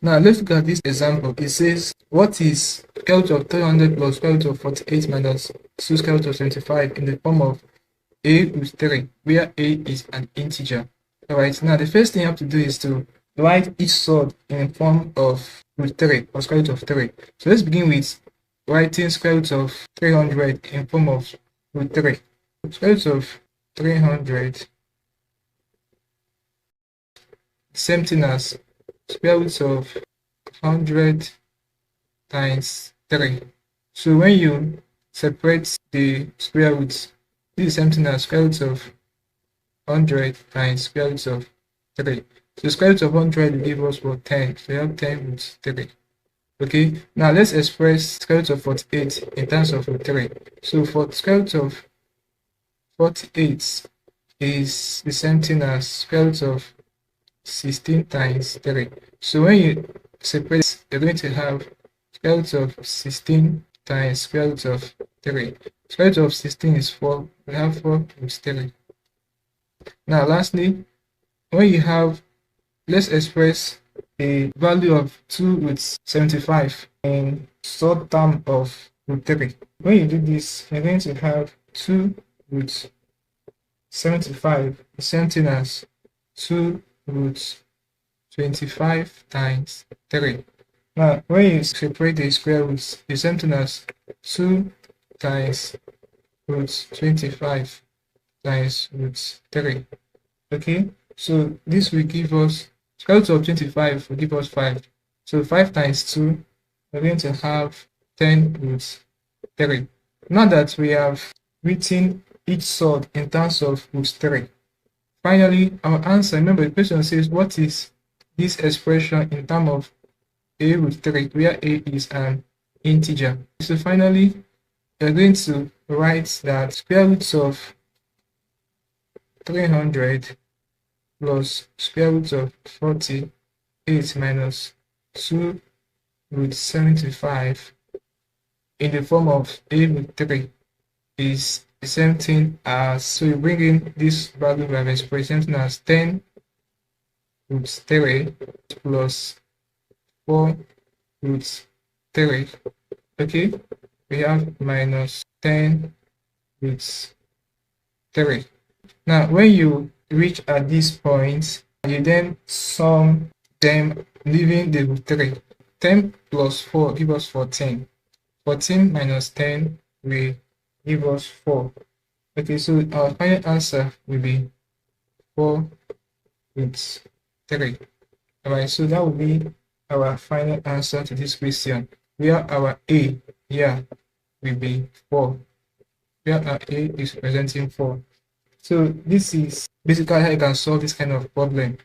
Now let's look at this example. It says, what is square root of 300 plus square root of 48 minus 2 square root of 25 in the form of a root 3, where a is an integer? Alright, now the first thing you have to do is to write each surd in the form of root 3 or square root of 3. So let's begin with writing square root of 300 in form of root 3. Square root of 300, same thing as square root of 100 times 3. So when you separate the square roots, this is something as square root of 100 times square root of 3. So square root of 100 will give us what? 10. So we have 10 root 3. Okay, now let's express square root of 48 in terms of root 3. So for square root of 48 is the same thing as square root of 16 times 3. So when you separate, you're going to have square root of 16 times square root of 3. Square root of 16 is 4. We have 4 root 3. Now lastly, when you have, let's express a value of 2 root 75 in surd term of root 3. When you do this, you're going to have 2 root 75, the same thing as 2 root 25 times 3. Now, when you separate the square roots, the same thing as 2 times root 25 times root 3. Okay, so this will give us, square root of 25 will give us 5. So 5 times 2, we're going to have 10 root 3. Now that we have written each surd in terms of root 3, finally, our answer, remember the question says, what is this expression in terms of a root 3, where a is an integer? So finally, we're going to write that square root of 300 plus square root of 48 minus 2 root 75 in the form of a root 3 is the same thing as, so you bring in this value we have expressed, something as 10 root 3 plus 4 root 3. Okay, we have minus 10 root 3. Now when you reach at this point, you then sum them, leaving the root 3. 10 plus 4 give us 14. 14 minus 10 will give us 4. Okay, so our final answer will be 4 root 3. Alright, so that will be our final answer to this question, where our a here will be 4, where our a is representing 4. So this is basically how you can solve this kind of problem.